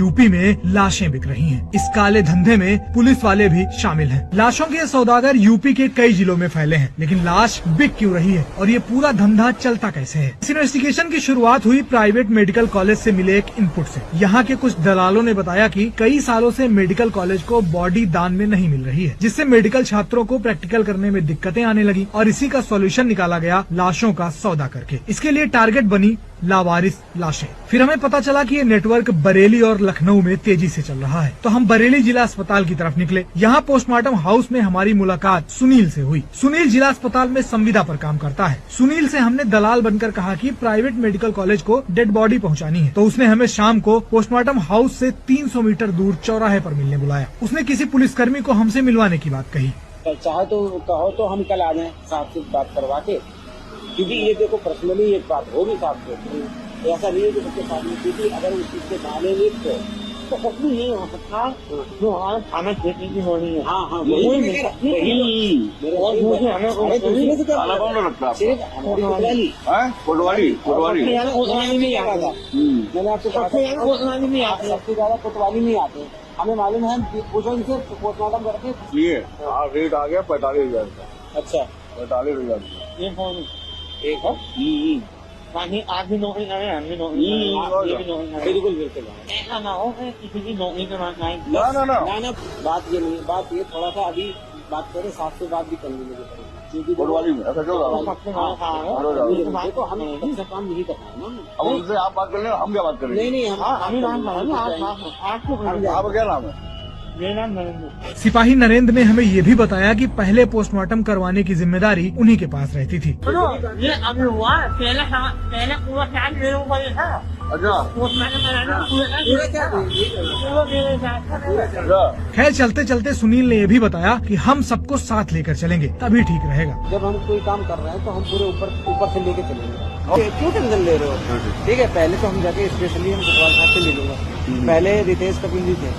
UP में लाशें बिक रही हैं। इस काले धंधे में पुलिस वाले भी शामिल हैं। लाशों के सौदागर यूपी के कई जिलों में फैले हैं, लेकिन लाश बिक क्यों रही है और ये पूरा धंधा चलता कैसे है? इस इन्वेस्टिगेशन की शुरुआत हुई प्राइवेट मेडिकल कॉलेज से मिले एक इनपुट से। यहाँ के कुछ दलालों ने बताया कि कई सालों से मेडिकल कॉलेज को बॉडी दान में नहीं मिल रही है, जिससे मेडिकल छात्रों को प्रैक्टिकल करने में दिक्कतें आने लगी और इसी का सॉल्यूशन निकाला गया लाशों का सौदा करके। इसके लिए टारगेट बनी लावारिस लाशें। फिर हमें पता चला कि ये नेटवर्क बरेली और लखनऊ में तेजी से चल रहा है, तो हम बरेली जिला अस्पताल की तरफ निकले। यहाँ पोस्टमार्टम हाउस में हमारी मुलाकात सुनील से हुई। सुनील जिला अस्पताल में संविदा पर काम करता है। सुनील से हमने दलाल बनकर कहा कि प्राइवेट मेडिकल कॉलेज को डेड बॉडी पहुँचानी है, तो उसने हमें शाम को पोस्टमार्टम हाउस से 300 मीटर दूर चौराहे पर मिलने बुलाया। उसने किसी पुलिसकर्मी को हमसे मिलवाने की बात कही। चाहे तो कहो तो हम कल आ जाएं साहब से बात करवा के, क्योंकि ये देखो पर्सनली एक बात होगी साहब से, ऐसा नहीं है कि सबके साथ में, क्योंकि अगर उस चीज से मानेंगे तो कुछ भी नहीं हो सकता। जो हमारे थाना क्षेत्र की होनी है, हाँ हाँ मैंने आपको सबसे ज्यादा कोतवाली नहीं आते, हमें मालूम है। पूछो इनसे पोस्टमार्टम करके ये रेट आ गया 45,000 का। अच्छा 45,000 ये फोन एक है पानी आप भी नौकरी करें, हम भी नौकरी करें, बिल्कुल बिल्कुल ऐसा ना हो किसी की नौकरी के बाद ना बात ये नहीं, बात ये थोड़ा सा अभी बात करें साथ से बात भी करनी मुझे कोतवाली में ऐसा क्यों तो हम ऐसा काम नहीं कर पाए ना। अब उनसे आप बात कर लें, हम क्या बात करें? नहीं आपका क्या नाम है? मेरा नाम नरेंद्र। सिपाही नरेंद्र ने हमें ये भी बताया कि पहले पोस्टमार्टम करवाने की जिम्मेदारी उन्हीं के पास रहती थी। ये अभी हुआ पहले पूरा टाइम मेरे ऊपर ही था। खैर चलते चलते सुनील ने ये भी बताया कि हम सबको साथ लेकर चलेंगे, तभी ठीक रहेगा। जब हम कोई काम कर रहे हैं तो हम पूरे ऊपर से लेके चलेंगे। क्यों टेंशन ले रहे हो? ठीक है, पहले तो हम जाके स्पेशली हम कोतवाल साहब से ले लूंगा। पहले रितेश कपिल जी थे,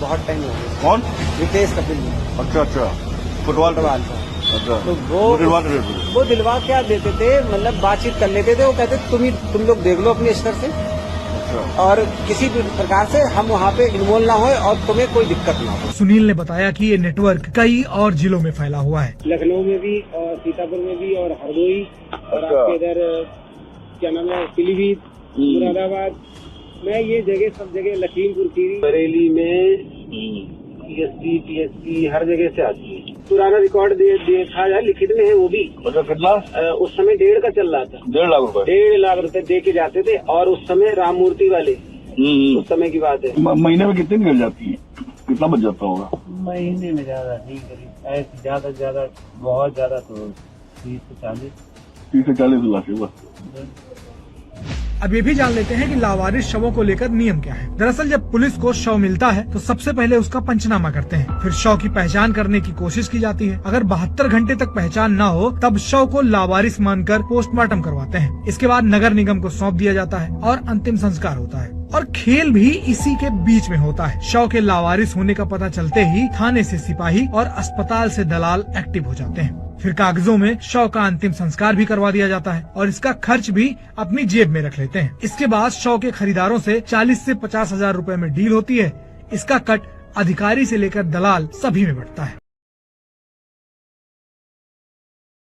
बहुत टाइम हो गया। कौन? रितेश कपिल जी। अच्छा कोतवाल साहब। अच्छा तो वो दिलवा क्या देते थे, मतलब बातचीत कर लेते थे। वो कहते तुम लोग देख लो अपने स्तर से, और किसी भी प्रकार से हम वहाँ पे इन्वॉल्व ना होए और तुम्हें कोई दिक्कत ना हो। सुनील ने बताया कि ये नेटवर्क कई और जिलों में फैला हुआ है, लखनऊ में भी और सीतापुर में भी और हरदोई और आपके इधर क्या नाम है पीलीभीत, मुरादाबाद में, ये जगह सब जगह, लखीमपुर खीरी, बरेली में TSP TSP हर जगह से आती है। पुराना रिकॉर्ड देखा जाए, लिखित में है वो भी। मतलब कितना? उस समय 1.5 का चल रहा था। 1.5 लाख रुपए? 1.5 लाख रुपए दे के जाते थे, और उस समय राम मूर्ति वाले, उस समय की बात है। महीने में कितनी निकल जाती है, कितना बच जाता होगा? महीने में ज्यादा नहीं, ज्यादा से ज्यादा, बहुत ज्यादा तो 30 से 40 लाख हुआ। अब ये भी जान लेते हैं कि लावारिस शवों को लेकर नियम क्या है। दरअसल जब पुलिस को शव मिलता है तो सबसे पहले उसका पंचनामा करते हैं, फिर शव की पहचान करने की कोशिश की जाती है। अगर 72 घंटे तक पहचान न हो तब शव को लावारिस मानकर पोस्टमार्टम करवाते हैं। इसके बाद नगर निगम को सौंप दिया जाता है और अंतिम संस्कार होता है। और खेल भी इसी के बीच में होता है। शव के लावारिस होने का पता चलते ही थाने से सिपाही और अस्पताल से दलाल एक्टिव हो जाते हैं। फिर कागजों में शव का अंतिम संस्कार भी करवा दिया जाता है और इसका खर्च भी अपनी जेब में रख लेते हैं। इसके बाद शव के खरीदारों से 40 से 50 हजार रुपए में डील होती है। इसका कट अधिकारी से लेकर दलाल सभी में बंटता है।